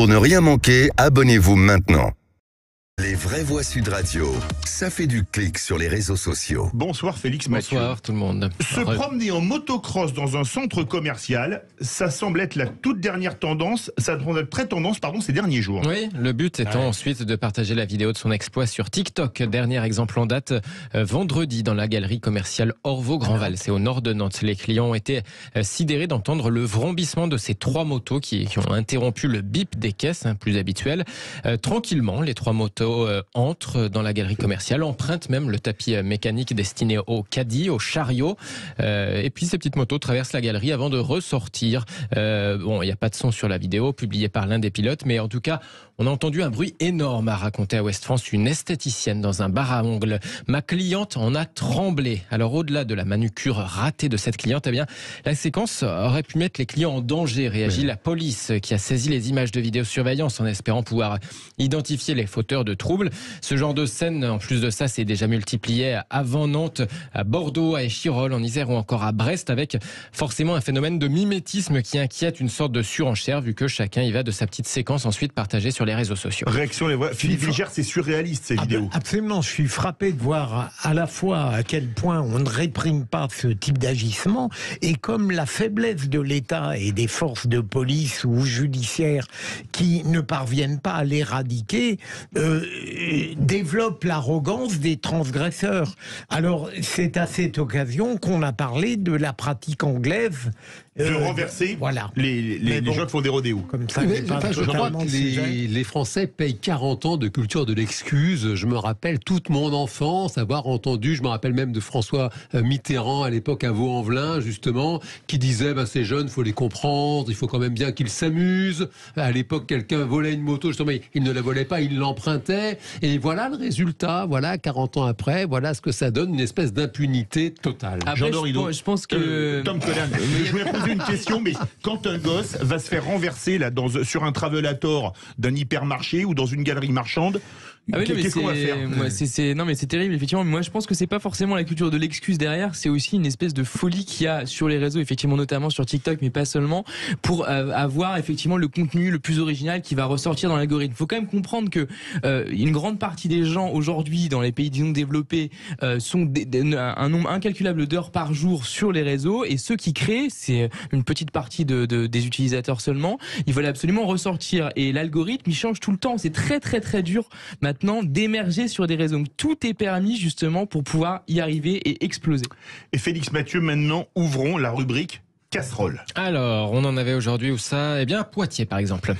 Pour ne rien manquer, abonnez-vous maintenant. Les vraies voix Sud Radio, ça fait du clic sur les réseaux sociaux. Bonsoir Félix Mathieu. Bonsoir tout le monde. Se promener en motocross dans un centre commercial, ça semble être la toute dernière tendance, ça semble être très tendance ces derniers jours. Oui, le but étant ensuite de partager la vidéo de son exploit sur TikTok. Dernier exemple en date, vendredi dans la galerie commerciale Orvaux-Grandval, c'est au nord de Nantes. Les clients ont été sidérés d'entendre le vrombissement de ces trois motos qui ont interrompu le bip des caisses, plus habituel. Tranquillement, les trois motos entrent dans la galerie commerciale, empruntent même le tapis mécanique destiné aux caddies, aux chariots. Et puis ces petites motos traversent la galerie avant de ressortir. Bon, il n'y a pas de son sur la vidéo publiée par l'un des pilotes, mais en tout cas, on a entendu un bruit énorme, a raconté à Ouest France une esthéticienne dans un bar à ongles. Ma cliente en a tremblé. Alors au-delà de la manucure ratée de cette cliente, eh bien, la séquence aurait pu mettre les clients en danger, réagit la police qui a saisi les images de vidéosurveillance en espérant pouvoir identifier les fauteurs de troubles. Ce genre de scène, en plus de ça, s'est déjà multiplié avant Nantes, à Bordeaux, à Échirolles, en Isère ou encore à Brest, avec forcément un phénomène de mimétisme qui inquiète, une sorte de surenchère, vu que chacun y va de sa petite séquence ensuite partagée sur les réseaux sociaux. Réaction, les voix. Philippe Vigère, c'est surréaliste ces vidéos. Absolument, je suis frappé de voir à la fois à quel point on ne réprime pas ce type d'agissement et comme la faiblesse de l'État et des forces de police ou judiciaires qui ne parviennent pas à l'éradiquer développe l'arrogance des transgresseurs. Alors c'est à cette occasion qu'on a parlé de la pratique anglaise de renverser les gens qui font des rodéos. Comme ça, je crois que les Français payent 40 ans de culture de l'excuse. Je me rappelle toute mon enfance avoir entendu, je me rappelle même de François Mitterrand à l'époque à Vaux-en-Velin, justement, qui disait ces jeunes, il faut les comprendre, il faut quand même bien qu'ils s'amusent. À l'époque, quelqu'un volait une moto, justement, il ne la volait pas, il l'empruntait. Et voilà le résultat, voilà, 40 ans après, voilà ce que ça donne, une espèce d'impunité totale. Jean Dorido. Je pense que... Tom Collan, je voulais poser une question, mais quand un gosse va se faire renverser sur un travelator d'un hypermarché ou dans une galerie marchande, qu'est-ce qu'on va faire ? Non mais c'est terrible effectivement. Moi je pense que c'est pas forcément la culture de l'excuse derrière, c'est aussi une espèce de folie qu'il y a sur les réseaux, effectivement notamment sur TikTok, mais pas seulement, pour avoir effectivement le contenu le plus original qui va ressortir dans l'algorithme. Il faut quand même comprendre que une grande partie des gens aujourd'hui dans les pays disons développés sont un nombre incalculable d'heures par jour sur les réseaux, et ceux qui créent, c'est une petite partie des utilisateurs seulement. Ils veulent absolument ressortir, et l'algorithme il change tout le temps. C'est très très très dur maintenant d'émerger sur des réseaux. Donc, tout est permis justement pour pouvoir y arriver et exploser. Et Félix Mathieu, maintenant ouvrons la rubrique casserole. Alors, on en avait aujourd'hui où ça ? Eh bien, à Poitiers par exemple.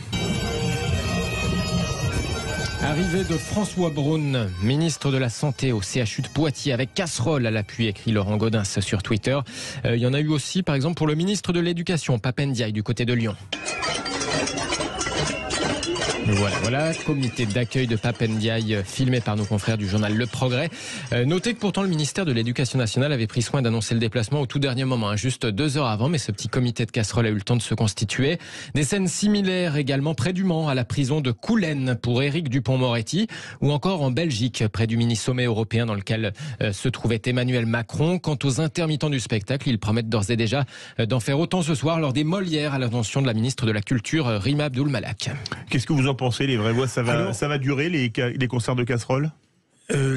Arrivée de François Braun, ministre de la Santé au CHU de Poitiers avec casserole à l'appui, écrit Laurent Gaudens sur Twitter. Il y en a eu aussi par exemple pour le ministre de l'Éducation, Pape Ndiaye du côté de Lyon. Voilà, comité d'accueil de Pape Ndiaye filmé par nos confrères du journal Le Progrès. Notez que pourtant le ministère de l'Éducation nationale avait pris soin d'annoncer le déplacement au tout dernier moment, juste 2 heures avant, mais ce petit comité de casserole a eu le temps de se constituer. Des scènes similaires également près du Mans, à la prison de Coulennes pour Éric Dupond-Moretti, ou encore en Belgique, près du mini-sommet européen dans lequel se trouvait Emmanuel Macron. Quant aux intermittents du spectacle, ils promettent d'ores et déjà d'en faire autant ce soir lors des Molières à l'attention de la ministre de la Culture, Rima Abdul Malak. Qu'est-ce que vous en pensez, les vraies voix, ça va durer les concerts de casseroles ?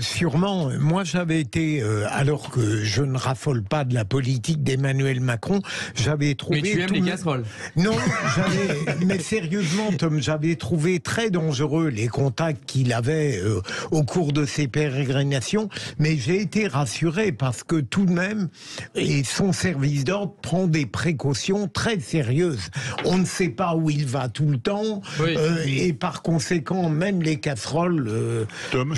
Sûrement. Moi, j'avais été, alors que je ne raffole pas de la politique d'Emmanuel Macron, j'avais trouvé... Mais tu aimes les casseroles ? Non, mais sérieusement, Tom, j'avais trouvé très dangereux les contacts qu'il avait au cours de ses pérégrinations, mais j'ai été rassuré parce que tout de même, et son service d'ordre prend des précautions très sérieuses. On ne sait pas où il va tout le temps, et par conséquent, même les casseroles... Tom,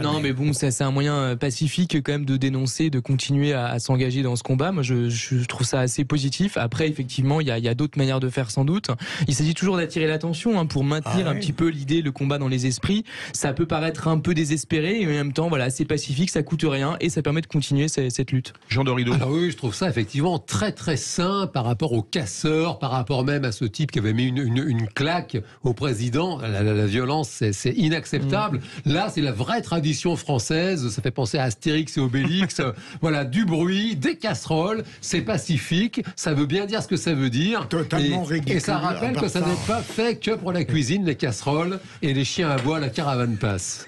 non, mais bon, c'est un moyen pacifique quand même de dénoncer, de continuer à s'engager dans ce combat. Moi, je trouve ça assez positif. Après, effectivement, il y a d'autres manières de faire sans doute. Il s'agit toujours d'attirer l'attention pour maintenir un petit peu l'idée, le combat dans les esprits. Ça peut paraître un peu désespéré, et en même temps, voilà, c'est pacifique, ça coûte rien et ça permet de continuer cette lutte. Jean Dorido. Alors oui, je trouve ça effectivement très très sain par rapport aux casseurs, par rapport même à ce type qui avait mis une claque au président. La violence, c'est inacceptable. Là, c'est la vraie tradition tradition française, ça fait penser à Astérix et Obélix. Voilà, du bruit, des casseroles, c'est pacifique, ça veut bien dire ce que ça veut dire. Totalement ridicule. Et ça rappelle que ça n'est pas fait que pour la cuisine, les casseroles et les chiens à bois, la caravane passe.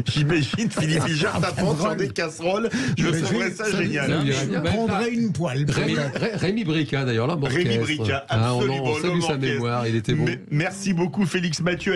J'imagine Philippe Guichard t'apprendre sur des casseroles. Je trouverais ça génial. Je prendrais une poêle. Rémi Brica, d'ailleurs, l'homme orchestre. Rémi Brica, absolument. On salue sa mémoire, il était bon. Merci beaucoup, Félix Mathieu.